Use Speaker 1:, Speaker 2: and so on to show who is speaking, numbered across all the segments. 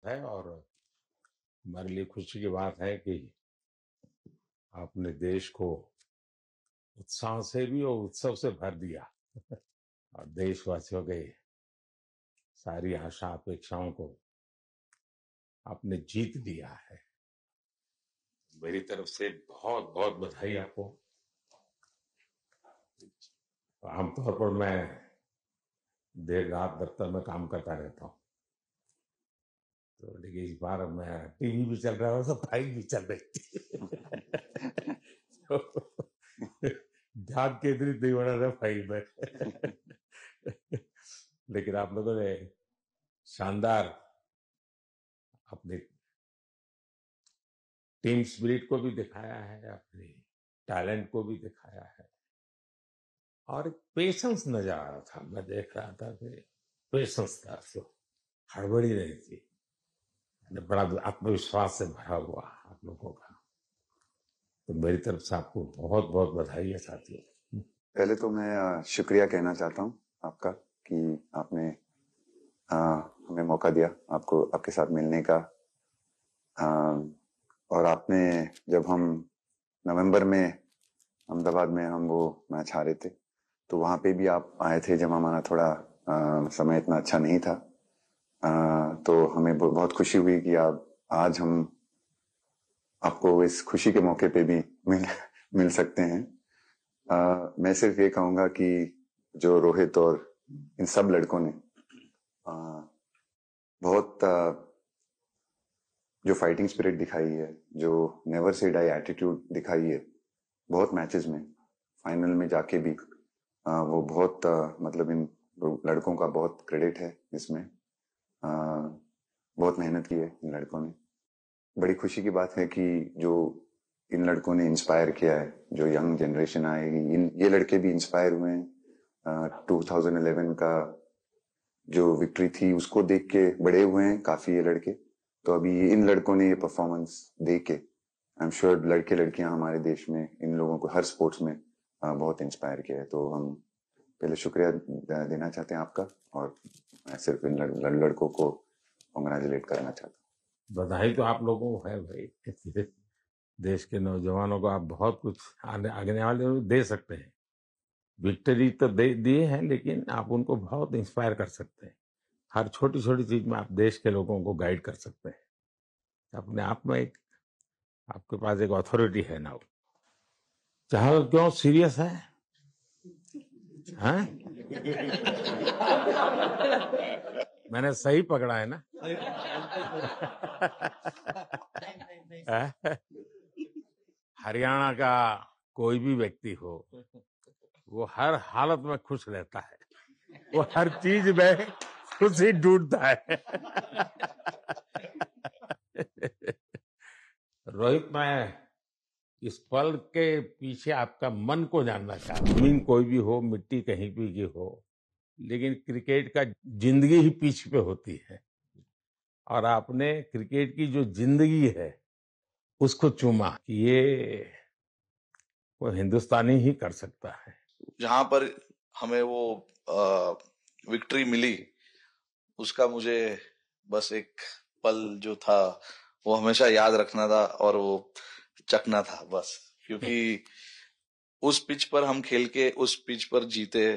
Speaker 1: है और हमारे लिए खुशी की बात है कि आपने देश को उत्साह से भी और उत्सव से भर दिया और देशवासियों के सारी आशा अपेक्षाओं को आपने जीत लिया है। मेरी तरफ से बहुत बहुत बधाई आपको। आमतौर पर मैं देर रात दफ्तर में काम करता रहता हूँ, तो लेकिन इस बार मैं टीवी भी चल रहा है तो फाइल भी चल रही थी तो ध्यान केंद्रित नहीं हो रहा था फाइल में लेकिन आप लोगों ने शानदार अपने टीम स्पिरिट को भी दिखाया है, अपने टैलेंट को भी दिखाया है और पेशेंस नजर आ रहा था। मैं देख रहा था कि पेशेंस था, तो हड़बड़ी नहीं थी, बड़ा आत्मविश्वास से भरा हुआ आप लोगों का। तो मेरी तरफ से आपको बहुत बहुत बधाई है साथियों।
Speaker 2: पहले तो मैं शुक्रिया कहना चाहता हूँ आपका कि आपने हमें मौका दिया आपको आपके साथ मिलने का। और आपने जब हम नवंबर में अहमदाबाद में हम वो मैच हारे थे तो वहाँ पे भी आप आए थे जब हमारा थोड़ा समय इतना अच्छा नहीं था। तो हमें बहुत खुशी हुई कि आप आज हम आपको इस खुशी के मौके पे भी मिल सकते हैं। मैं सिर्फ ये कहूंगा कि जो रोहित और इन सब लड़कों ने बहुत जो फाइटिंग स्पिरिट दिखाई है, जो नेवर से डाई एटीट्यूड दिखाई है बहुत मैचेस में, फाइनल में जाके भी वो बहुत मतलब इन लड़कों का बहुत क्रेडिट है इसमें। बहुत मेहनत की है इन लड़कों ने। बड़ी खुशी की बात है कि जो इन लड़कों ने इंस्पायर किया है, जो यंग जनरेशन आएगी, ये लड़के भी इंस्पायर हुए हैं। 2011 का जो विक्ट्री थी उसको देख के बड़े हुए हैं काफी ये लड़के। तो अभी इन लड़कों ने ये परफॉर्मेंस दे के आई एम श्योर लड़के लड़कियां हमारे देश में इन लोगों को हर स्पोर्ट्स में बहुत इंस्पायर किया है। तो हम पहले शुक्रिया देना चाहते हैं आपका और मैं सिर्फ इन लड़कों को कांग्रेचुलेट करना चाहता हूँ।
Speaker 1: बधाई तो आप लोगों को है भाई देश के नौजवानों को आप बहुत कुछ आगे वाले दे सकते हैं। विक्ट्री तो दे दिए हैं लेकिन आप उनको बहुत इंस्पायर कर सकते हैं। हर छोटी छोटी चीज में आप देश के लोगों को गाइड कर सकते हैं। अपने आप में एक आपके पास एक अथॉरिटी है ना। चाहे क्यों सीरियस है, हैं? मैंने सही पकड़ा है ना? हरियाणा का कोई भी व्यक्ति हो, वो हर हालत में खुश रहता है, वो हर चीज में खुशी ढूंढता है। रोहित, मैं इस पल के पीछे आपका मन को जानना चाहता हूँ। जमीन कोई भी हो, मिट्टी कहीं भी की हो, लेकिन क्रिकेट का जिंदगी ही पिच पे होती है और आपने क्रिकेट की जो जिंदगी है उसको चुमा। ये वो हिंदुस्तानी ही कर सकता है।
Speaker 3: जहां पर हमें वो विक्ट्री मिली उसका मुझे बस एक पल जो था वो हमेशा याद रखना था और वो चखना था बस, क्योंकि उस पिच पर हम खेल के उस पिच पर जीते,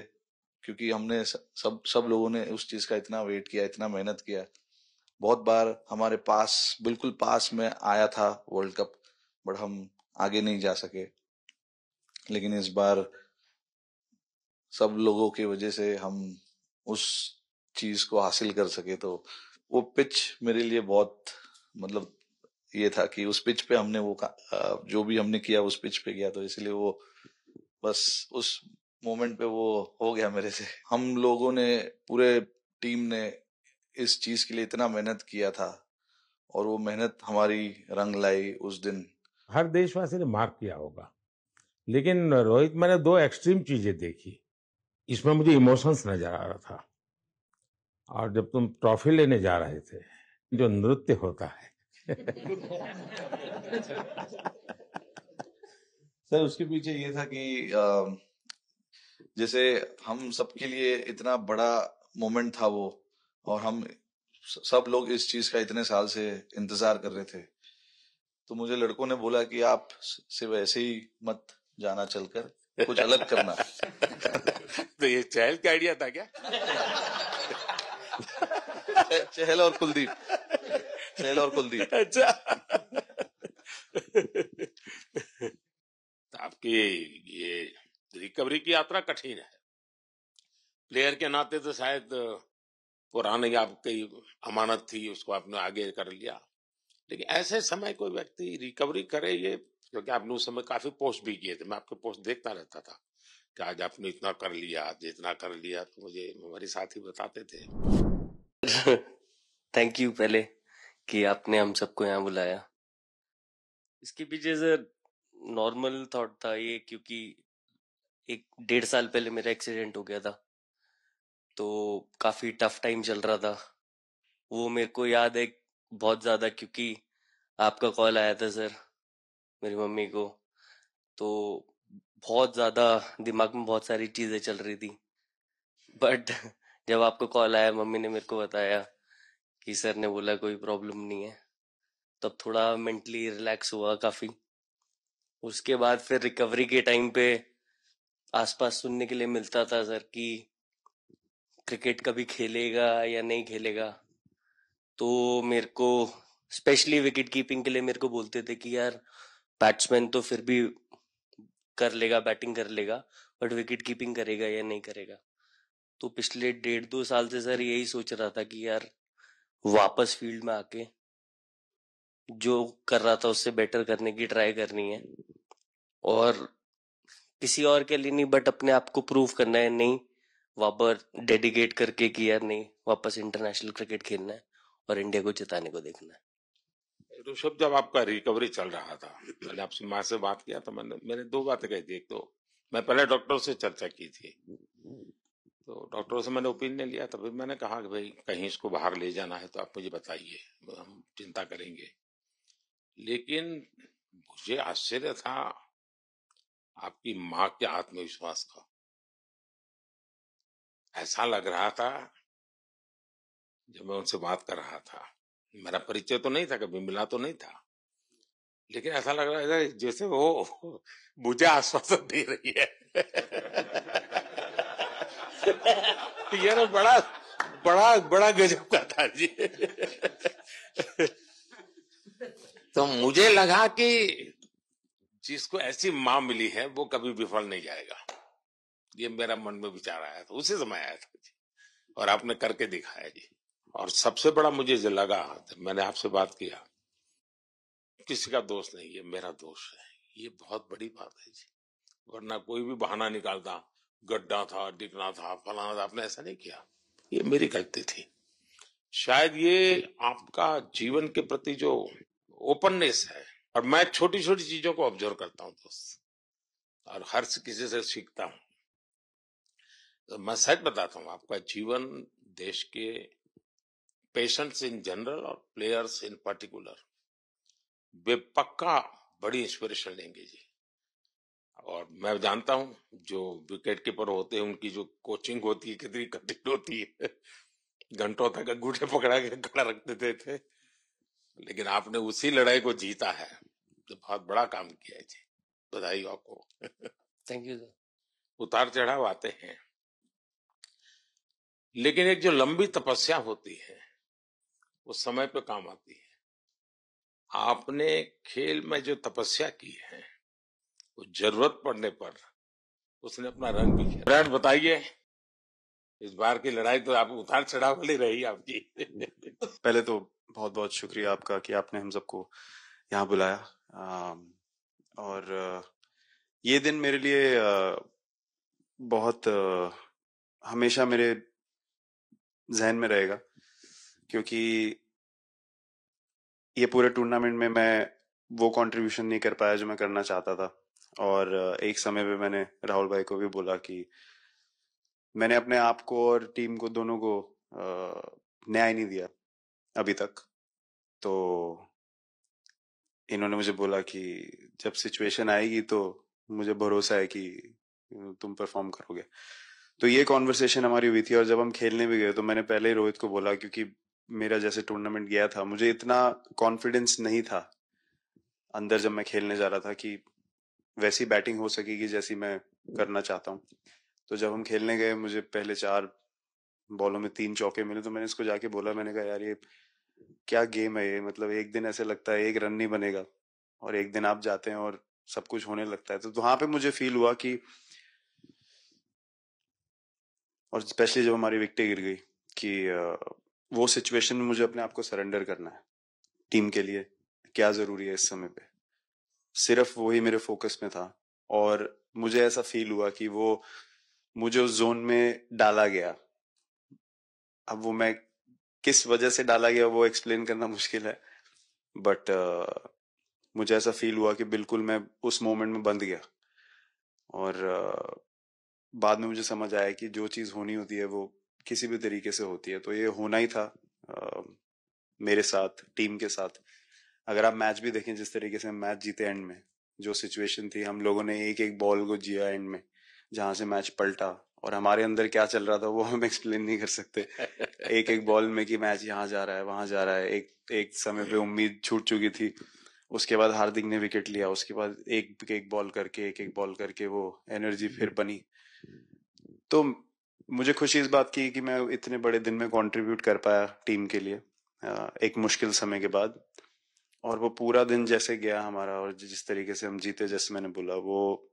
Speaker 3: क्योंकि हमने सब लोगों ने उस चीज का इतना वेट किया, इतना मेहनत किया। बहुत बार हमारे पास बिल्कुल पास में आया था वर्ल्ड कप, बट हम आगे नहीं जा सके। लेकिन इस बार सब लोगों की वजह से हम उस चीज को हासिल कर सके। तो वो पिच मेरे लिए बहुत मतलब ये था कि उस पिच पे हमने वो जो भी हमने किया उस पिच पे किया, तो इसलिए वो बस उस मोमेंट पे वो हो गया मेरे से। हम लोगों ने पूरे टीम ने इस चीज के लिए इतना मेहनत किया था और वो मेहनत हमारी रंग लाई उस दिन।
Speaker 1: हर देशवासी ने मार्क किया होगा, लेकिन रोहित मैंने दो एक्सट्रीम चीजें देखी, इसमें मुझे इमोशंस नजर आ रहा था। और जब तुम ट्रॉफी लेने जा रहे थे, जो नृत्य होता है
Speaker 3: सर उसके पीछे ये था कि जैसे हम सबके लिए इतना बड़ा मोमेंट था वो, और हम सब लोग इस चीज का इतने साल से इंतजार कर रहे थे, तो मुझे लड़कों ने बोला कि आप सिर्फ ऐसे ही मत जाना, चलकर कुछ अलग करना।
Speaker 4: तो ये चहल का आइडिया था क्या?
Speaker 3: चहल और कुलदीप, चहल और कुलदीप।
Speaker 4: अच्छा। तो आपकी ये रिकवरी की यात्रा कठिन है। प्लेयर के नाते तो शायद पुरानी आपकी अमानत थी, उसको आपने आगे कर लिया, लेकिन ऐसे समय कोई व्यक्ति रिकवरी करे, ये क्योंकि आपने उस समय काफी पोस्ट भी किए थे, मैं आपके पोस्ट देखता रहता था कि आज आपने इतना कर लिया, आज इतना कर लिया, तो मुझे हमारे साथी बताते थे।
Speaker 5: थैंक यू पहले कि आपने हम सबको यहाँ बुलाया। इसके पीछे से नॉर्मल थॉट था ये, क्योंकि 1-1.5 साल पहले मेरा एक्सीडेंट हो गया था, तो काफी टफ टाइम चल रहा था। वो मेरे को याद है बहुत ज्यादा, क्योंकि आपका कॉल आया था सर मेरी मम्मी को, तो बहुत ज्यादा दिमाग में बहुत सारी चीजें चल रही थी, बट जब आपका कॉल आया, मम्मी ने मेरे को बताया कि सर ने बोला कोई प्रॉब्लम नहीं है, तब थोड़ा मेंटली रिलैक्स हुआ काफी। उसके बाद फिर रिकवरी के टाइम पे आसपास सुनने के लिए मिलता था सर कि क्रिकेट कभी खेलेगा या नहीं खेलेगा, तो मेरे को स्पेशली विकेट कीपिंग के लिए मेरे को बोलते थे कि यार बैट्समैन तो फिर भी कर लेगा, बैटिंग कर लेगा, बट विकेट कीपिंग करेगा या नहीं करेगा। तो पिछले 1.5-2 साल से सर यही सोच रहा था कि यार वापस फील्ड में आके जो कर रहा था उससे बेटर करने की ट्राई करनी है, और किसी और के लिए नहीं बट अपने आप को प्रूव करना है, नहीं वापस डेडिकेट करके कि यार नहीं, वापस इंटरनेशनल क्रिकेट खेलना है और इंडिया को जिताने को देखना है।
Speaker 4: ऋषभ, जब आपका रिकवरी चल रहा था, मैंने आपसे माँ से बात किया तो मैंने 2 बातें कही थी। एक तो मैं पहले डॉक्टर से चर्चा की थी, तो डॉक्टरों से मैंने ओपिनियन लिया, तो फिर मैंने कहा कि भाई कहीं इसको बाहर ले जाना है तो आप मुझे बताइए, हम चिंता करेंगे। लेकिन मुझे आश्चर्य था आपकी माँ के आत्मविश्वास का। ऐसा लग रहा था, जब मैं उनसे बात कर रहा था, मेरा परिचय तो नहीं था, कभी मिला तो नहीं था, लेकिन ऐसा लग रहा है जैसे वो मुझे आश्वासन दे रही है। ये ना बड़ा बड़ा बड़ा गजब का था जी। तो मुझे लगा कि जिसको ऐसी माँ मिली है वो कभी विफल नहीं जाएगा, ये मेरा मन में विचार आया था, उसी समय आया था जी, और आपने करके दिखाया जी। और सबसे बड़ा मुझे जो लगा, जब मैंने आपसे बात किया, किसी का दोष नहीं, ये मेरा दोष है, ये बहुत बड़ी बात है जी। वरना कोई भी बहाना निकालता, गड्ढा था, डिगना था, फलाना था, आपने ऐसा नहीं किया, ये मेरी गलती थी। शायद ये आपका जीवन के प्रति जो ओपननेस है, और मैं छोटी छोटी चीजों को ऑब्जर्व करता हूँ दोस्त, और हर किसी से सीखता हूँ। तो मैं सच बताता हूँ, आपका जीवन देश के पेशेंट्स इन जनरल और प्लेयर्स इन पर्टिकुलर वे पक्का बड़ी इंस्पिरेशन लेंगे जी। और मैं जानता हूँ जो विकेट कीपर होते हैं उनकी जो कोचिंग होती है कितनी कठिन होती है, घंटों तक अंगूठे पकड़ा के खड़ा रख देते थे, लेकिन आपने उसी लड़ाई को जीता है, तो बहुत बड़ा काम किया है जी, बधाई आपको।
Speaker 5: Thank you sir.
Speaker 4: उतार चढ़ाव आते हैं, लेकिन एक जो लंबी तपस्या होती है वो समय पे काम आती है। आपने खेल में जो तपस्या की है वो जरूरत पड़ने पर उसने अपना रंग भी किया। विराट, बताइए, इस बार की लड़ाई तो आप उतार चढ़ाव वाली रही आपकी।
Speaker 6: पहले तो बहुत बहुत शुक्रिया आपका कि आपने हम सबको यहाँ बुलाया, और ये दिन मेरे लिए बहुत हमेशा मेरे जहन में रहेगा, क्योंकि ये पूरे टूर्नामेंट में मैं वो कंट्रीब्यूशन नहीं कर पाया जो मैं करना चाहता था। और एक समय पे मैंने राहुल भाई को भी बोला कि मैंने अपने आप को और टीम को दोनों को न्याय नहीं दिया अभी तक। तो इन्होंने मुझे बोला कि जब सिचुएशन आएगी तो मुझे भरोसा है कि तुम परफॉर्म करोगे। तो ये कॉन्वर्सेशन हमारी हुई थी, और जब हम खेलने भी गए तो मैंने पहले ही रोहित को बोला, क्योंकि मेरा जैसे टूर्नामेंट गया था, मुझे इतना कॉन्फिडेंस नहीं था अंदर जब मैं खेलने जा रहा था कि वैसी बैटिंग हो सकेगी जैसी मैं करना चाहता हूँ। तो जब हम खेलने गए, मुझे पहले 4 बॉलों में 3 चौके मिले, तो मैंने इसको जाके बोला, मैंने कहा यार ये क्या गेम है ये, मतलब एक दिन ऐसे लगता है एक रन नहीं बनेगा और एक दिन आप जाते हैं और सब कुछ होने लगता है। तो वहां पे मुझे फील हुआ कि, और स्पेशली जब हमारी विकेट गिर गई, कि वो सिचुएशन में मुझे अपने आप को सरेंडर करना है। टीम के लिए क्या जरूरी है इस समय पे, सिर्फ वही मेरे फोकस में था। और मुझे ऐसा फील हुआ कि वो मुझे उस जोन में डाला गया। अब वो मैं किस वजह से डाला गया वो एक्सप्लेन करना मुश्किल है, बट मुझे ऐसा फील हुआ कि बिल्कुल मैं उस मोमेंट में बंद गया। और बाद में मुझे समझ आया कि जो चीज होनी होती है वो किसी भी तरीके से होती है, तो ये होना ही था मेरे साथ, टीम के साथ। अगर आप मैच भी देखें, जिस तरीके से हम मैच जीते एंड में, जो सिचुएशन थी, हम लोगों ने एक एक बॉल को जिया एंड में, जहां से मैच पलटा, और हमारे अंदर क्या चल रहा था वो हम एक्सप्लेन नहीं कर सकते। एक एक बॉल में कि मैच यहाँ जा रहा है वहां जा रहा है। एक समय पे उम्मीद छूट चुकी थी, उसके बाद हार्दिक ने विकेट लिया, उसके बाद एक एक बॉल करके वो एनर्जी फिर बनी। तो मुझे खुशी इस बात की कि मैं इतने बड़े दिन में कंट्रीब्यूट कर पाया टीम के लिए, एक मुश्किल समय के बाद। और वो पूरा दिन जैसे गया हमारा, और जिस तरीके से हम जीते, जैसे मैंने बोला, वो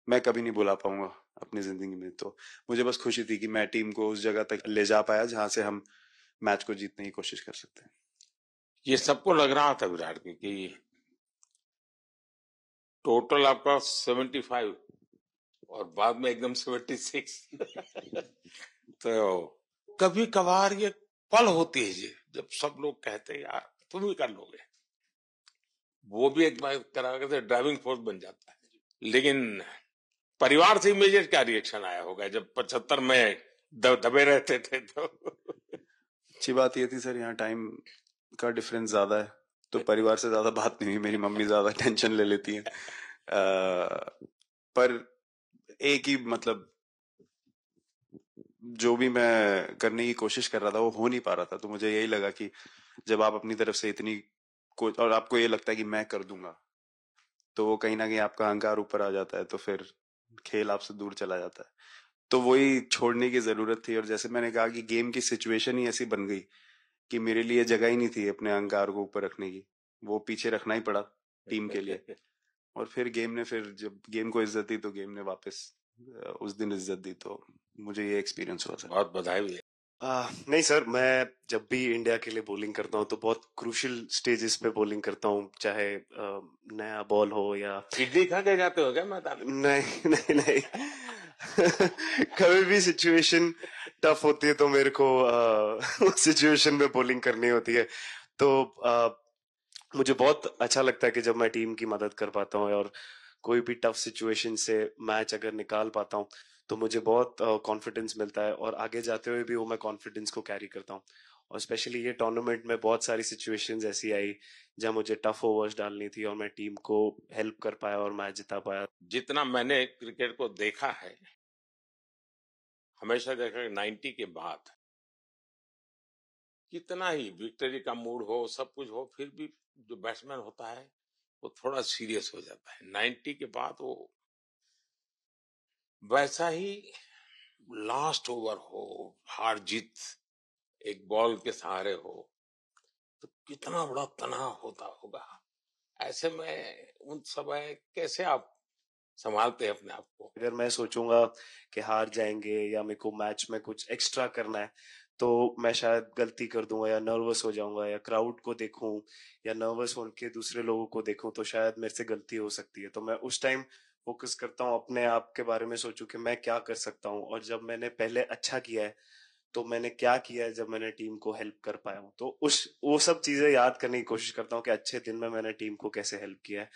Speaker 6: मैं कभी नहीं भुला पाऊंगा अपनी जिंदगी में। तो मुझे बस खुशी थी कि मैं टीम को उस जगह तक ले जा पाया जहां से हम मैच को जीतने की कोशिश कर सकते हैं।
Speaker 4: ये सबको लग रहा था विराट की कि टोटल आपका 75 और बाद में एकदम 76। तो कभी कभार ये पल होती है जी, जब सब लोग कहते हैं यार तुम ही कर लोगे, वो भी एक तरह से ड्राइविंग फोर्स बन जाता है। लेकिन परिवार से इमीडिएट क्या रिएक्शन आया होगा जब 75 में दबे रहते थे? तो
Speaker 6: अच्छी बात ये थी सर, यहाँ टाइम का डिफरेंस ज्यादा है, तो परिवार से ज्यादा बात नहीं हुई। मेरी मम्मी ज्यादा टेंशन ले लेती हैं। पर एक ही, मतलब जो भी मैं करने की कोशिश कर रहा था वो हो नहीं पा रहा था। तो मुझे यही लगा कि जब आप अपनी तरफ से इतनी और आपको ये लगता है कि मैं कर दूंगा, तो वो कहीं ना कहीं आपका अहंकार ऊपर आ जाता है, तो फिर खेल आपसे दूर चला जाता है। तो वही छोड़ने की जरूरत थी। और जैसे मैंने कहा कि गेम की सिचुएशन ही ऐसी बन गई कि मेरे लिए जगह ही नहीं थी अपने अहंकार को ऊपर रखने की, वो पीछे रखना ही पड़ा टीम के लिए। और फिर गेम ने, फिर जब गेम को इज्जत दी तो गेम ने वापस उस दिन इज्जत दी। तो मुझे ये एक्सपीरियंस हुआ सर।
Speaker 4: बहुत बधाई भैया।
Speaker 7: नहीं सर, मैं जब भी इंडिया के लिए बॉलिंग करता हूँ तो बहुत क्रूशियल स्टेजेस पे बॉलिंग करता हूँ, चाहे नया बॉल हो या
Speaker 4: इडली खा के जाते हो क्या मैदान में?
Speaker 7: नहीं नहीं नहीं। कभी भी सिचुएशन टफ होती है तो मेरे को सिचुएशन में बॉलिंग करनी होती है। तो मुझे बहुत अच्छा लगता है कि जब मैं टीम की मदद कर पाता हूँ और कोई भी टफ सिचुएशन से मैच अगर निकाल पाता हूँ तो मुझे बहुत कॉन्फिडेंस मिलता है, और आगे जाते हुए भी वो मैं कॉन्फिडेंस को कैरी करता हूँ। और स्पेशली ये टूर्नामेंट में बहुत सारी सिचुएशंस ऐसी आई जब मुझे टफ ओवर्स डालनी थी और मैं टीम को हेल्प कर पाया और मैच जिता पाया।
Speaker 4: जितना मैंने क्रिकेट को देखा है, हमेशा देखा कि 90 के बाद कितना ही विक्ट्री का मूड हो, सब कुछ हो, फिर भी जो बैट्समैन होता है वो थोड़ा सीरियस हो जाता है। 90 के बाद वो वैसा ही लास्ट ओवर हो, हार जीत एक बॉल के सहारे हो, तो कितना बड़ा तनाव होता होगा। ऐसे में उन समय कैसे आप संभालते हैं अपने आप को?
Speaker 7: अगर मैं सोचूंगा कि हार जाएंगे या मेरे को मैच में कुछ एक्स्ट्रा करना है तो मैं शायद गलती कर दूंगा या नर्वस हो जाऊंगा, या क्राउड को देखूं या नर्वस होकर दूसरे लोगों को देखूं तो शायद मेरे से गलती हो सकती है। तो मैं उस टाइम फोकस करता हूँ अपने आप के बारे में, सोचूं कि मैं क्या कर सकता हूँ, और जब मैंने पहले अच्छा किया है तो मैंने क्या किया है जब मैंने टीम को हेल्प कर पाया हूँ। तो वो सब चीजें याद करने की कोशिश करता हूँ कि अच्छे दिन में मैंने टीम को कैसे हेल्प किया है।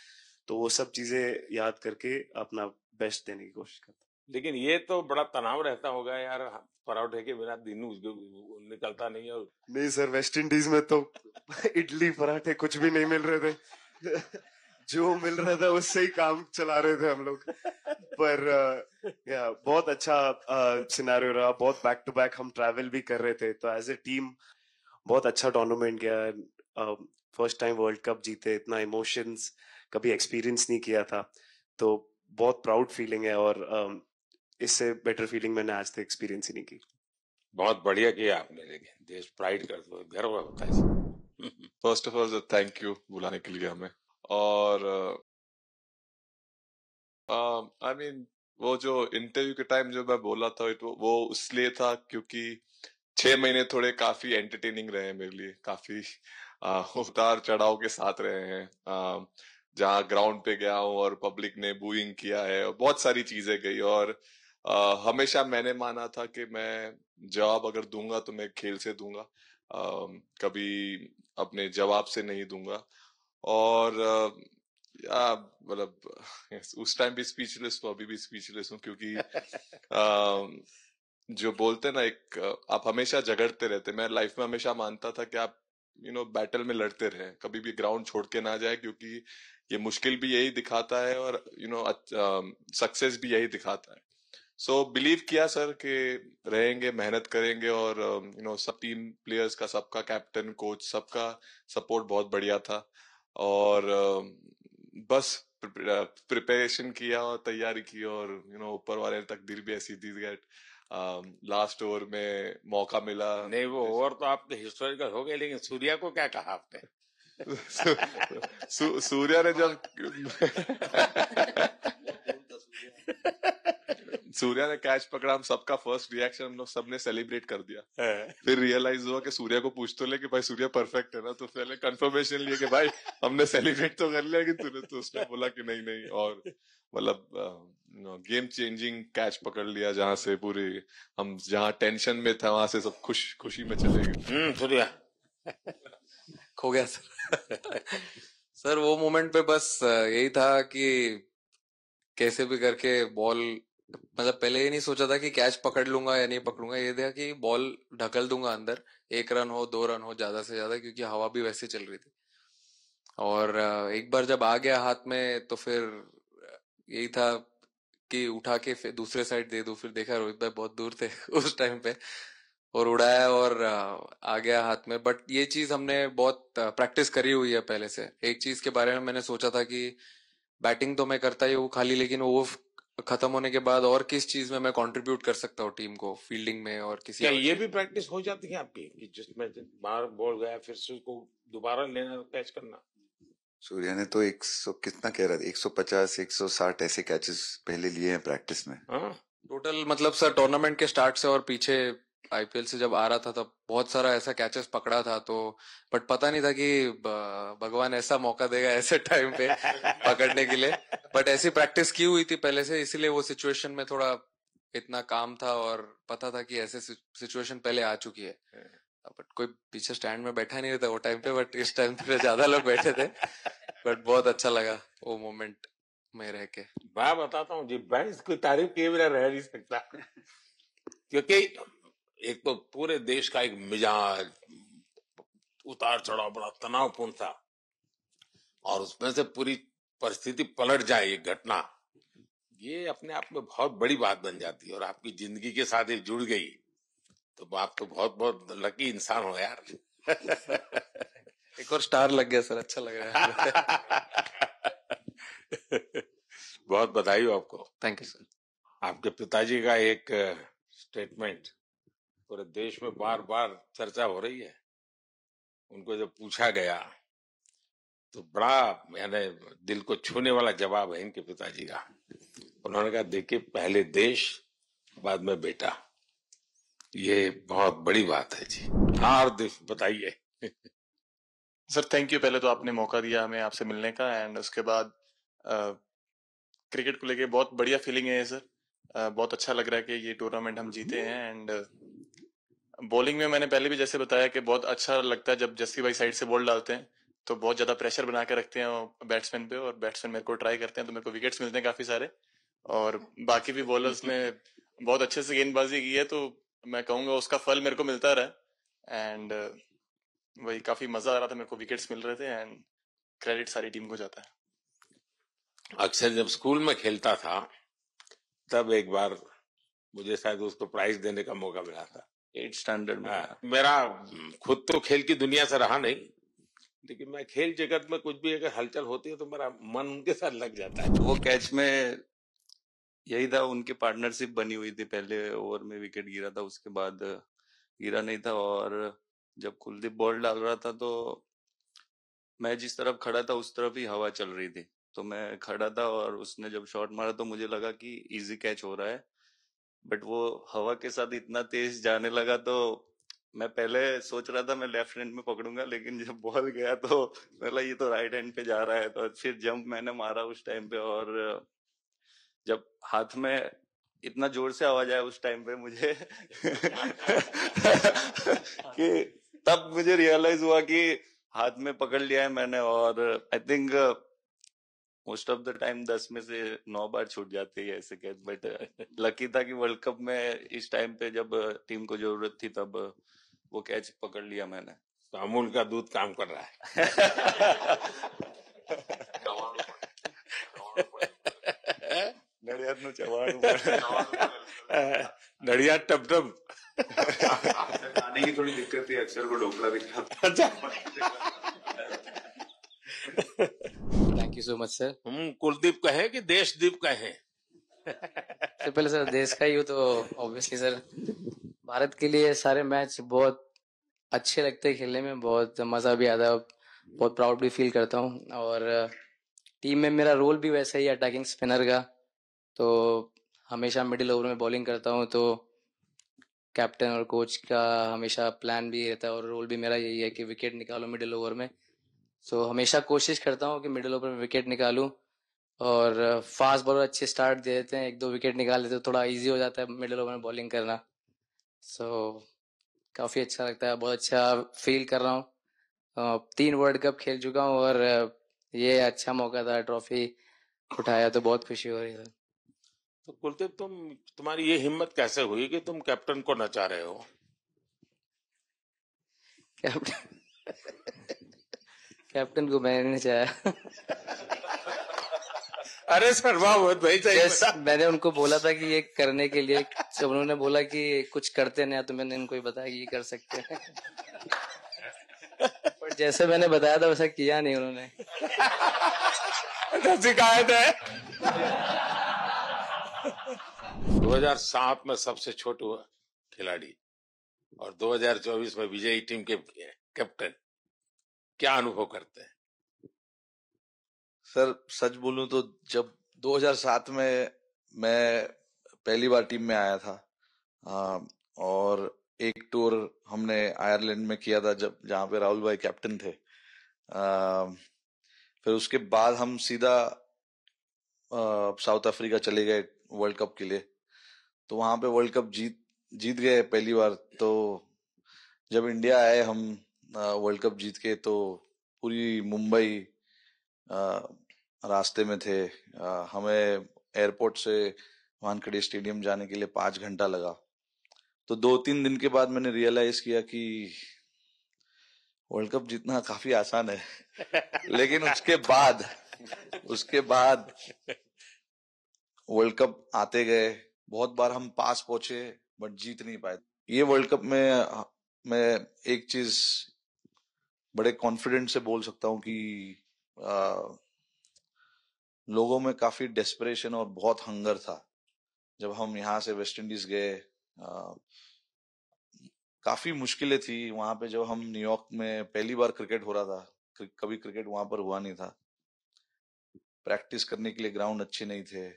Speaker 7: तो वो सब चीजें याद करके अपना बेस्ट देने की कोशिश करता हूँ।
Speaker 4: लेकिन ये तो बड़ा तनाव रहता होगा यार, पराठे के बिना दिन निकलता नहीं है।
Speaker 7: नहीं सर, वेस्ट इंडीज में तो इडली पराठे कुछ भी नहीं मिल रहे थे। जो मिल रहा था उससे ही काम चला रहे थे हम लोग। पर या बहुत अच्छा सिनेरियो रहा, बहुत बैक टू बैक हम ट्रैवल भी कर रहे थे, तो एज ए टीम बहुत अच्छा टूर्नामेंट गया, फर्स्ट टाइम वर्ल्ड कप जीते, इतना इमोशंस कभी एक्सपीरियंस नहीं किया था, तो बहुत प्राउड फीलिंग है, और इससे बेटर फीलिंग मैंने आज तक एक्सपीरियंस ही नहीं की।
Speaker 4: बहुत बढ़िया किया आपने, लेकिन देश प्राइड कर दो, गर्व होता है।
Speaker 8: First of all thank you बुलाने के लिए हमें। और आई मीन वो जो इंटरव्यू के टाइम जो मैं बोला था वो इसलिए था क्योंकि 6 महीने थोड़े काफी एंटरटेनिंग रहे हैं मेरे लिए, काफी उतार चढ़ाव के साथ रहे हैं। जहाँ ग्राउंड पे गया हूँ और पब्लिक ने बूइंग किया है और बहुत सारी चीजें गई, और हमेशा मैंने माना था कि मैं जवाब अगर दूंगा तो मैं खेल से दूंगा, कभी अपने जवाब से नहीं दूंगा। और मतलब उस टाइम भी स्पीचलेस हूँ, अभी भी स्पीचलेस हूँ, क्योंकि जो बोलते ना एक आप हमेशा झगड़ते रहते। मैं लाइफ में हमेशा मानता था कि आप बैटल में लड़ते रहे, कभी भी ग्राउंड छोड़ के ना जाए, क्योंकि ये मुश्किल भी यही दिखाता है और सक्सेस भी यही दिखाता है। सो बिलीव किया सर कि रहेंगे, मेहनत करेंगे, और सब टीम प्लेयर्स का, सबका कैप्टन कोच सबका सपोर्ट बहुत बढ़िया था, और बस प्रिपरेशन किया और तैयारी की, और ऊपर वाले तकदीर भी ऐसी दी गई। लास्ट ओवर में मौका मिला।
Speaker 4: नहीं, वो ओवर तो आपके हिस्टोरिकल हो गए, लेकिन सूर्या को क्या कहा आपने?
Speaker 8: सूर्या ने जब सूर्या ने कैच पकड़ा, हम सबका फर्स्ट रिएक्शन हम लोग सबने सेलिब्रेट कर दिया। फिर रियलाइज हुआ कि सूर्या को पूछ तो ले कि भाई सूर्या परफेक्ट है ना, तो पहले कंफर्मेशन लिए कि भाई हमने सेलिब्रेट तो कर लिया, लेकिन तूने तो उसने बोला कि नहीं, और मतलब गेम चेंजिंग कैच पकड़ लिया, जहां से पूरी हम जहां टेंशन में था वहां से सब खुशी में चले गए।
Speaker 4: सूर्या
Speaker 9: खो गया सर। सर वो मोमेंट पे बस यही था कि कैसे भी करके बॉल, मतलब पहले ये नहीं सोचा था कि कैच पकड़ लूंगा या नहीं पकड़ूंगा, ये था कि बॉल ढकल दूंगा अंदर, 1 रन हो 2 रन हो ज्यादा से ज्यादा, क्योंकि हवा भी वैसे चल रही थी। और एक बार जब आ गया हाथ में तो फिर यही था कि उठा के फिर दूसरे साइड दे दूं। फिर देखा रोहित भाई बहुत दूर थे उस टाइम पे, और उड़ाया और आ गया हाथ में। बट ये चीज हमने बहुत प्रैक्टिस करी हुई है पहले से। एक चीज के बारे में मैंने सोचा था कि बैटिंग तो मैं करता ही हूँ खाली, लेकिन वो खत्म होने के बाद और किस चीज में मैं कंट्रीब्यूट कर सकता हूँ टीम को, फील्डिंग में और किसी
Speaker 4: क्या
Speaker 9: और
Speaker 4: ये
Speaker 9: चीज
Speaker 4: भी
Speaker 9: में।
Speaker 4: प्रैक्टिस हो जाती है आपकी कि जिसमें बाहर बॉल गया फिर से उसको दोबारा लेना, कैच करना?
Speaker 2: सूर्या ने तो 100 कितना कह रहा था, 150 160 ऐसे कैचेस पहले लिए हैं प्रैक्टिस में।
Speaker 9: टोटल मतलब सर टूर्नामेंट के स्टार्ट से और पीछे आईपीएल से जब आ रहा था तब बहुत सारा ऐसा कैचेस पकड़ा था, तो बट पता नहीं था कि भगवान ऐसा मौका देगा ऐसे टाइम पे पकड़ने के लिए। बट ऐसी प्रैक्टिस की हुई थी पहले से, इसीलिए वो सिचुएशन में थोड़ा इतना काम था और पता था कि ऐसे सिचुएशन पहले आ चुकी है। बट कोई पीछे स्टैंड में बैठा नहीं रहता वो टाइम पे, बट इस टाइम पे ज्यादा लोग बैठे थे। बट बहुत अच्छा लगा वो मोमेंट में रह के।
Speaker 4: मैं बताता हूँ जी, मैं इसकी तारीफ किए बिना रह नहीं सकता, क्योंकि एक तो पूरे देश का एक मिजाज, उतार चढ़ाव बड़ा तनावपूर्ण था, और उसमें से पूरी परिस्थिति पलट जाए, ये घटना, ये अपने आप में बहुत बड़ी बात बन जाती है, और आपकी जिंदगी के साथ ये जुड़ गई, तो आप तो बहुत बहुत लकी इंसान हो यार।
Speaker 9: एक और स्टार लग गया सर, अच्छा लग रहा है।
Speaker 4: बहुत बधाई हो आपको।
Speaker 9: Thank you sir.
Speaker 4: आपके पिताजी का एक स्टेटमेंट पूरे देश में बार बार चर्चा हो रही है। उनको जब पूछा गया तो बड़ा यानी दिल को छूने वाला जवाब है इनके पिताजी का। उन्होंने कहा, देखिए पहले देश बाद में बेटा, ये बहुत बड़ी बात है जी। हाँ, और बताइए।
Speaker 6: सर थैंक यू, पहले तो आपने मौका दिया हमें आपसे मिलने का, एंड उसके बाद क्रिकेट को लेके बहुत बढ़िया फीलिंग है सर। बहुत अच्छा लग रहा है कि ये टूर्नामेंट हम जीते हैं। एंड बॉलिंग में मैंने पहले भी जैसे बताया कि बहुत अच्छा लगता है जब जस्सी भाई साइड से बॉल डालते हैं, तो बहुत ज्यादा प्रेशर बना के रखते हैं बैट्समैन पे, और बैट्समैन मेरे को ट्राई करते हैं तो मेरे को विकेट्स मिलते हैं काफी सारे। और बाकी भी बॉलर्स ने बहुत अच्छे से गेंदबाजी की है, तो मैं कहूंगा उसका फल मेरे को मिलता रहा। एंड वही काफी मजा आ रहा था, मेरे को विकेट्स मिल रहे थे, एंड क्रेडिट सारी टीम को जाता है।
Speaker 4: अक्सर जब स्कूल में खेलता था तब एक बार मुझे शायद उसको प्राइज देने का मौका मिला था।
Speaker 10: 8th स्टैंडर्ड में।
Speaker 4: हाँ, मेरा खुद तो खेल की दुनिया से रहा नहीं, लेकिन मैं खेल जगत में कुछ भी अगर हलचल होती है तो मेरा मन उनके साथ लग जाता है।
Speaker 10: वो कैच में यही था, उनकी पार्टनरशिप बनी हुई थी, पहले ओवर में विकेट गिरा था, उसके बाद गिरा नहीं था, और जब कुलदीप बॉल डाल रहा था तो मैं जिस तरफ खड़ा था उस तरफ ही हवा चल रही थी, तो मैं खड़ा था और उसने जब शॉट मारा तो मुझे लगा कि इजी कैच हो रहा है, बट वो हवा के साथ इतना तेज जाने लगा तो मैं पहले सोच रहा था मैं लेफ्ट हैंड में पकड़ूंगा, लेकिन जब बॉल गया तो बोला ये तो राइट हैंड पे जा रहा है, तो फिर जंप मैंने मारा उस टाइम पे, और जब हाथ में इतना जोर से आवाज आया उस टाइम पे मुझे कि तब मुझे रियलाइज हुआ कि हाथ में पकड़ लिया है मैंने, और I think most of the time 10 में से 9 बार छूट जाते हैं ऐसे कैच, बट लकी था कि वर्ल्ड कप में इस टाइम पे जब टीम को जरूरत थी तब वो कैच पकड़ लिया मैंने।
Speaker 4: तो अमूल का दूध काम कर रहा है।
Speaker 10: नड़ियाद नु चवाणु
Speaker 4: नड़ियाद टप टप
Speaker 6: खाने की थोड़ी दिक्कत थी, अक्षर को ढोकला दिखा।
Speaker 11: Thank you so much sir.
Speaker 4: हम कुलदीप कहें कि देशदीप कहें?
Speaker 11: सबसे पहले सर देश का ही हो तो ऑब्वियसली सर भारत के लिए सारे मैच बहुत अच्छे लगते हैं खेलने में, बहुत मज़ा भी आता है, बहुत प्राउड भी फील करता हूँ, और टीम में मेरा रोल भी वैसा ही अटैकिंग स्पिनर का, तो हमेशा मिडिल ओवर में बॉलिंग करता हूँ, तो कैप्टन और कोच का हमेशा प्लान भी रहता है और रोल भी मेरा यही है कि विकेट निकालो मिडिल ओवर में। सो हमेशा कोशिश करता हूँ कि मिडिल ओवर में विकेट निकालूं, और फास्ट बॉलर अच्छे स्टार्ट दे देते हैं, 1-2 विकेट निकाल देते तो थोड़ा इजी हो जाता है मिडिल ओवर में बॉलिंग करना। सो काफ़ी अच्छा लगता है, बहुत अच्छा फील कर रहा हूँ। 3 वर्ल्ड कप खेल चुका हूँ और ये अच्छा मौका था, ट्रॉफी उठाया तो बहुत खुशी हो रही है।
Speaker 4: तो कुलदीप तुम्हारी ये हिम्मत कैसे हुई कि तुम कैप्टन को नचा रहे हो?
Speaker 11: कैप्टन को मैंने नहीं चाहा।
Speaker 4: अरे सर वाह, भाई
Speaker 11: सही। मैंने उनको बोला था कि ये करने के लिए, जब उन्होंने बोला कि कुछ करते नहीं तो मैंने इनको ही बताया कि ये कर सकते हैं। पर जैसे मैंने बताया था वैसा किया नहीं उन्होंने।
Speaker 4: शिकायत है। 2007 में सबसे छोटे खिलाड़ी और 2024 में विजयी टीम के कैप्टन, क्या अनुभव करते हैं?
Speaker 3: सर सच बोलूं तो जब 2007 में मैं पहली बार टीम में आया था, और एक टूर हमने आयरलैंड में किया था जहाँ पे राहुल भाई कैप्टन थे, फिर उसके बाद हम सीधा साउथ अफ्रीका चले गए वर्ल्ड कप के लिए, तो वहां पे वर्ल्ड कप जीत गए पहली बार। तो जब इंडिया आए हम वर्ल्ड कप जीत के, तो पूरी मुंबई रास्ते में थे, हमें एयरपोर्ट से वानखेड़े स्टेडियम जाने के लिए 5 घंटा लगा। तो 2-3 दिन के बाद मैंने रियलाइज किया कि वर्ल्ड कप जीतना काफी आसान है। लेकिन उसके बाद वर्ल्ड कप आते गए, बहुत बार हम पास पहुंचे बट जीत नहीं पाए। ये वर्ल्ड कप में मैं एक चीज बड़े कॉन्फिडेंट से बोल सकता हूँ कि लोगों में काफी डेस्परेशन और बहुत हंगर था। जब हम यहाँ से वेस्ट इंडीज गए, काफी मुश्किलें थी वहां पे। जब हम न्यूयॉर्क में पहली बार क्रिकेट हो रहा था, कभी क्रिकेट वहां पर हुआ नहीं था, प्रैक्टिस करने के लिए ग्राउंड अच्छे नहीं थे,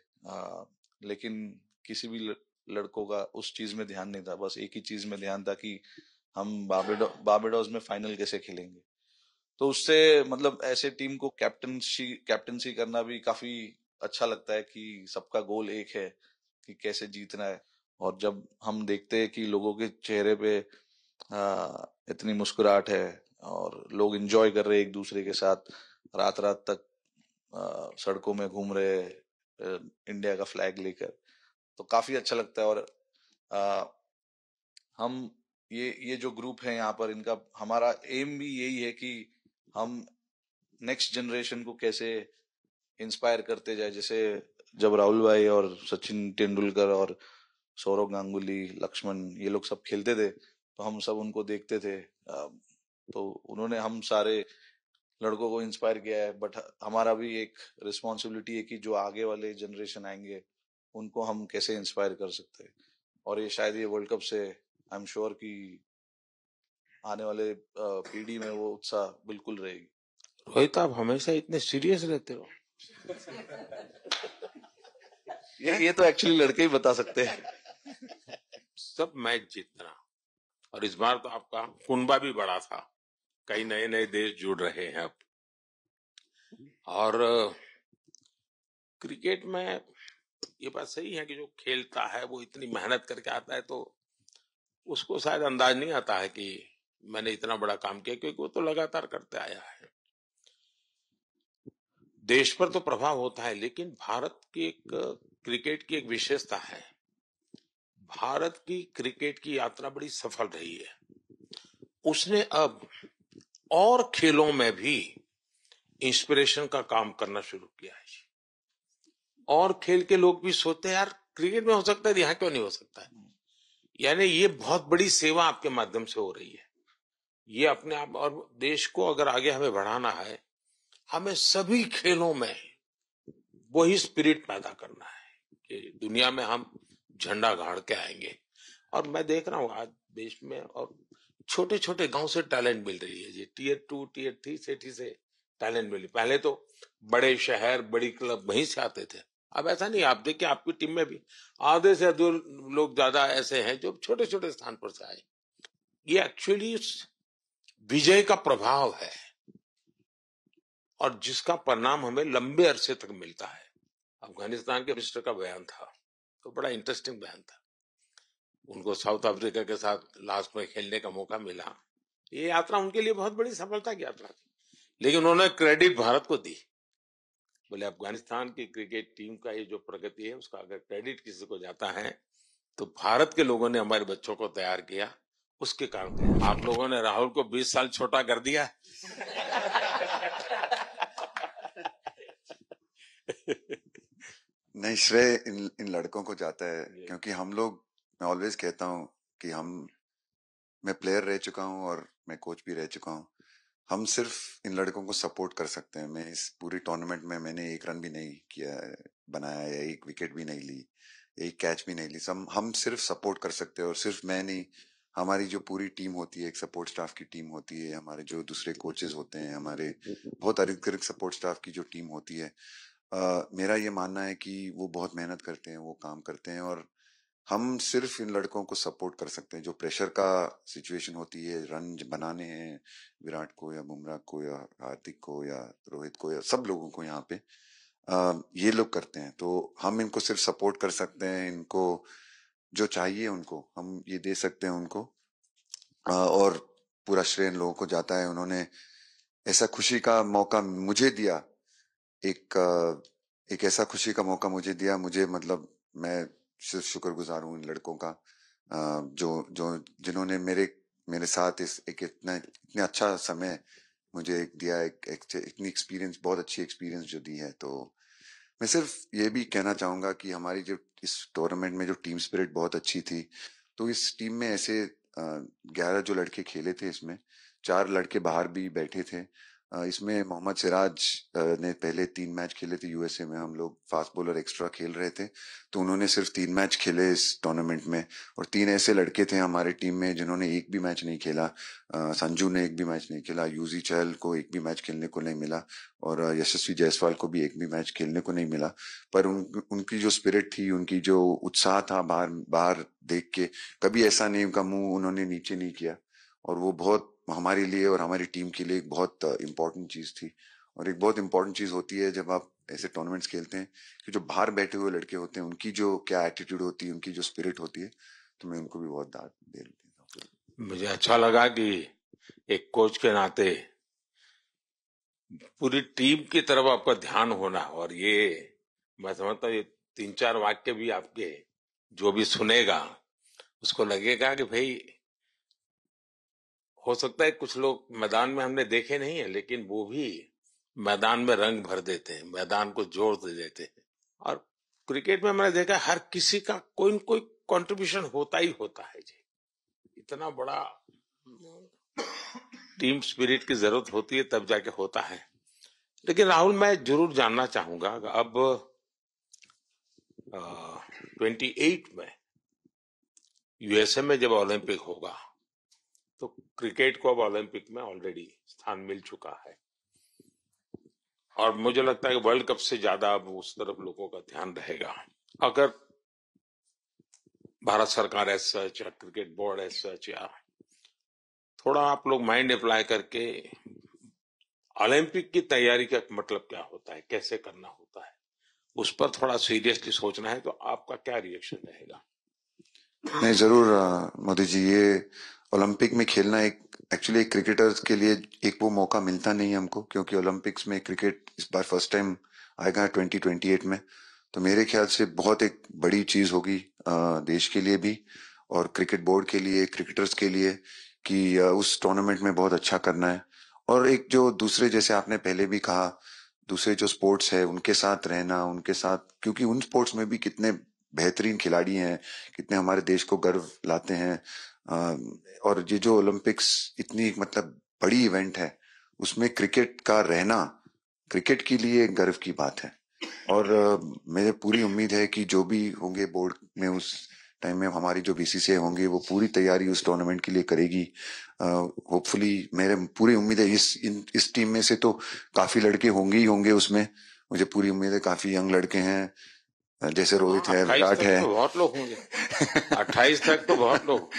Speaker 3: लेकिन किसी भी लड़कों का उस चीज में ध्यान नहीं था। बस एक ही चीज में ध्यान था कि हम बारबाडोस में फाइनल कैसे खेलेंगे। तो उससे मतलब ऐसे टीम को कैप्टनसी करना भी काफी अच्छा लगता है कि सबका गोल एक है कि कैसे जीतना है। और जब हम देखते हैं कि लोगों के चेहरे पे इतनी मुस्कुराहट है और लोग एंजॉय कर रहे हैं एक दूसरे के साथ, रात रात तक सड़कों में घूम रहे इंडिया का फ्लैग लेकर, तो काफी अच्छा लगता है। और हम ये जो ग्रुप है यहाँ पर, इनका हमारा एम भी यही है कि हम नेक्स्ट जनरेशन को कैसे इंस्पायर करते जाए। जैसे जब राहुल भाई और सचिन तेंदुलकर और सौरव गांगुली, लक्ष्मण, ये लोग सब खेलते थे, तो हम सब उनको देखते थे। तो उन्होंने हम सारे लड़कों को इंस्पायर किया है, बट हमारा भी एक रिस्पॉन्सिबिलिटी है कि जो आगे वाले जनरेशन आएंगे उनको हम कैसे इंस्पायर कर सकते हैं। और ये शायद ये वर्ल्ड कप से आई एम श्योर कि आने वाले पीढ़ी में वो उत्साह बिल्कुल रहेगी।
Speaker 4: रोहित, आप हमेशा इतने सीरियस रहते हो।
Speaker 3: ये तो एक्चुअली लड़के ही बता सकते हैं।
Speaker 4: सब मैच जीतना, और इस बार तो आपका कुनबा भी बड़ा था, कई नए नए देश जुड़ रहे हैं अब। और क्रिकेट में ये बात सही है कि जो खेलता है वो इतनी मेहनत करके आता है, तो उसको शायद अंदाज नहीं आता है कि मैंने इतना बड़ा काम किया, क्योंकि वो तो लगातार करते आया है। देश पर तो प्रभाव होता है, लेकिन भारत की एक क्रिकेट की एक विशेषता है, भारत की क्रिकेट की यात्रा बड़ी सफल रही है। उसने अब और खेलों में भी इंस्पिरेशन का काम करना शुरू किया है, और खेल के लोग भी सोचते हैं यार क्रिकेट में हो सकता है, यहाँ क्यों नहीं हो सकता है। यानी ये बहुत बड़ी सेवा आपके माध्यम से हो रही है। ये अपने आप, और देश को अगर आगे हमें बढ़ाना है, हमें सभी खेलों में वही स्पिरिट पैदा करना है कि दुनिया में हम झंडा गाड़ के आएंगे। और मैं देख रहा हूँ आज देश में और छोटे छोटे गांव से टैलेंट मिल रही है जी, टियर 2 टियर 3 सिटी से टैलेंट मिली। पहले तो बड़े शहर बड़ी क्लब वहीं से आते थे, अब ऐसा नहीं। आप देखिए आपकी टीम में भी आधे से अधिक लोग ज्यादा ऐसे हैं जो छोटे छोटे स्थान पर से आए। ये एक्चुअली विजय का प्रभाव है, और जिसका परिणाम हमें लंबे अरसे तक मिलता है। अफगानिस्तान के मिनिस्टर का बयान था, तो बड़ा इंटरेस्टिंग बयान था। उनको साउथ अफ्रीका के साथ लास्ट में खेलने का मौका मिला। ये यात्रा उनके लिए बहुत बड़ी सफलता की यात्रा थी, लेकिन उन्होंने क्रेडिट भारत को दी। बोले अफगानिस्तान की क्रिकेट टीम का ये जो प्रगति है, उसका अगर क्रेडिट किसी को जाता है तो भारत के लोगों ने हमारे बच्चों को तैयार किया, उसके कारण। आप लोगों ने राहुल को 20 साल छोटा कर दिया।
Speaker 2: नहीं, श्रेय इन लड़कों को जाता है, क्योंकि हम लोग, मैं ऑलवेज कहता हूँ कि मैं प्लेयर रह चुका हूँ और मैं कोच भी रह चुका हूँ। हम सिर्फ इन लड़कों को सपोर्ट कर सकते हैं। मैं इस पूरी टूर्नामेंट में मैंने एक रन भी नहीं किया बनाया, या एक विकेट भी नहीं ली, एक कैच भी नहीं ली। हम सिर्फ सपोर्ट कर सकते हैं। और सिर्फ मैं नहीं, हमारी जो पूरी टीम होती है, एक सपोर्ट स्टाफ की टीम होती है, हमारे जो दूसरे कोचेस होते हैं, हमारे बहुत अधिक सपोर्ट स्टाफ की जो टीम होती है, मेरा ये मानना है कि वो बहुत मेहनत करते हैं, वो काम करते हैं, और हम सिर्फ इन लड़कों को सपोर्ट कर सकते हैं। जो प्रेशर का सिचुएशन होती है, रन बनाने हैं विराट को या बुमराह को या हार्दिक को या रोहित को या सब लोगों को, यहाँ पे ये लोग करते हैं। तो हम इनको सिर्फ सपोर्ट कर सकते हैं। इनको जो चाहिए उनको हम ये दे सकते हैं उनको, और पूरा श्रेय इन लोगों को जाता है। उन्होंने ऐसा खुशी का मौका मुझे दिया, एक ऐसा खुशी का मौका मुझे दिया। मुझे मतलब मैं सिर्फ शुक्रगुजार हूँ इन लड़कों का, जिन्होंने मेरे साथ इतने अच्छा समय मुझे दिया, इतनी एक्सपीरियंस, बहुत अच्छी एक्सपीरियंस जो दी है। तो मैं सिर्फ ये भी कहना चाहूंगा कि हमारी जो इस टूर्नामेंट में जो टीम स्पिरिट बहुत अच्छी थी। तो इस टीम में ऐसे 11 जो लड़के खेले थे, इसमें 4 लड़के बाहर भी बैठे थे। इसमें मोहम्मद सिराज ने पहले 3 मैच खेले थे यूएसए में। हम लोग फास्ट बॉलर एक्स्ट्रा खेल रहे थे, तो उन्होंने सिर्फ 3 मैच खेले इस टूर्नामेंट में। और 3 ऐसे लड़के थे हमारे टीम में जिन्होंने एक भी मैच नहीं खेला। संजू ने एक भी मैच नहीं खेला, यूजी चहल को एक भी मैच खेलने को नहीं मिला, और यशस्वी जायसवाल को भी एक भी मैच खेलने को नहीं मिला। पर उनकी जो स्पिरिट थी, उनकी जो उत्साह था, बाहर देख के कभी ऐसा नहीं, उनका मुंह उन्होंने नीचे नहीं किया। और वो बहुत हमारे लिए और हमारी टीम के लिए एक बहुत इम्पोर्टेंट चीज थी। और एक बहुत इम्पोर्टेंट चीज होती है जब आप ऐसे टूर्नामेंट्स खेलते हैं, कि जो बाहर बैठे हुए लड़के होते हैं, उनकी जो क्या एटीट्यूड होती है, उनकी जो स्पिरिट होती है, तो मैं उनको भी बहुत दाद दे देता हूँ।
Speaker 4: मुझे अच्छा लगा कि एक कोच के नाते पूरी टीम की तरफ आपका ध्यान होना। और ये मैं समझता हूँ, ये 3-4 वाक्य भी आपके जो भी सुनेगा उसको लगेगा कि भाई, हो सकता है कुछ लोग मैदान में हमने देखे नहीं है, लेकिन वो भी मैदान में रंग भर देते हैं, मैदान को जोड़ दे देते हैं। और क्रिकेट में मैंने देखा हर किसी का कोई न कोई कंट्रीब्यूशन होता ही होता है जी। इतना बड़ा टीम स्पिरिट की जरूरत होती है तब जाके होता है। लेकिन राहुल, मैं जरूर जानना चाहूंगा, अब 28 में यूएसए में जब ओलंपिक होगा तो क्रिकेट को अब ओलंपिक में ऑलरेडी स्थान मिल चुका है और मुझे लगता है कि वर्ल्ड कप से ज्यादा अब उस तरफ लोगों का ध्यान रहेगा। अगर भारत सरकार एज सच या क्रिकेट बोर्ड एज सच या थोड़ा आप लोग माइंड अप्लाई करके ओलंपिक की तैयारी का मतलब क्या होता है, कैसे करना होता है, उस पर थोड़ा सीरियसली सोचना है, तो आपका क्या रिएक्शन रहेगा?
Speaker 2: नहीं, जरूर मोदी जी, ये ओलंपिक में खेलना एक एक्चुअली क्रिकेटर्स के लिए एक वो मौका मिलता नहीं है हमको, क्योंकि ओलंपिक्स में क्रिकेट इस बार फर्स्ट टाइम आएगा 2028 में। तो मेरे ख्याल से बहुत एक बड़ी चीज होगी देश के लिए भी और क्रिकेट बोर्ड के लिए, क्रिकेटर्स के लिए, कि उस टूर्नामेंट में बहुत अच्छा करना है। और एक जो दूसरे, जैसे आपने पहले भी कहा, दूसरे जो स्पोर्ट्स है उनके साथ रहना, उनके साथ, क्योंकि उन स्पोर्ट्स में भी कितने बेहतरीन खिलाड़ी हैं, कितने हमारे देश को गर्व लाते हैं। और ये जो ओलंपिक्स इतनी मतलब बड़ी इवेंट है, उसमें क्रिकेट का रहना क्रिकेट के लिए गर्व की बात है। और मेरे पूरी उम्मीद है कि जो भी होंगे बोर्ड में उस टाइम में, हमारी जो बीसीसीआई होंगे वो पूरी तैयारी उस टूर्नामेंट के लिए करेगी। होपफुली मेरे पूरी उम्मीद है इस टीम में से तो काफी लड़के होंगे ही होंगे उसमें। मुझे पूरी उम्मीद है, काफी यंग लड़के हैं, जैसे रोहित है, विराट है।
Speaker 4: तो बहुत लोग होंगे 28 तक तो बहुत लोग।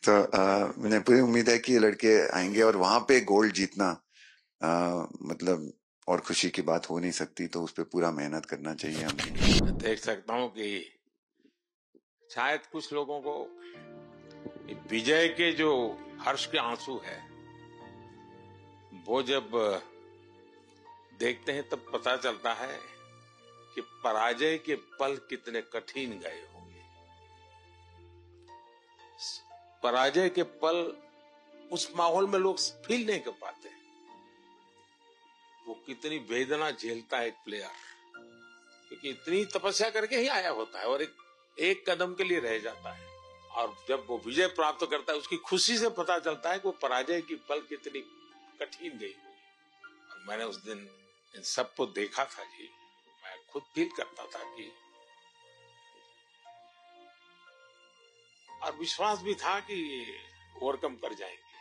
Speaker 2: तो मुझे पूरी उम्मीद है कि ये लड़के आएंगे और वहां पे गोल्ड जीतना मतलब और खुशी की बात हो नहीं सकती। तो उस पर पूरा मेहनत करना चाहिए हमें।
Speaker 4: मैं देख सकता हूँ कि शायद कुछ लोगों को विजय के जो हर्ष के आंसू है वो जब देखते हैं तब पता चलता है कि पराजय के पल कितने कठिन गए होंगे। पराजय के पल उस माहौल में लोग फील नहीं कर पाते, वो कितनी वेदना झेलता है एक प्लेयर, क्योंकि इतनी तपस्या करके ही आया होता है और एक कदम के लिए रह जाता है। और जब वो विजय प्राप्त करता है उसकी खुशी से पता चलता है कि वो पराजय की पल कितनी कठिन गई होगी। और मैंने उस दिन इन सबको देखा था जी, मैं खुद फील करता था कि, और विश्वास भी था कि ओवरकम कर जाएंगे।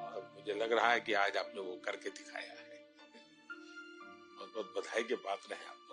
Speaker 4: और मुझे लग रहा है कि आज आपने वो करके दिखाया है। बहुत बहुत बधाई के पात्र हैं आप।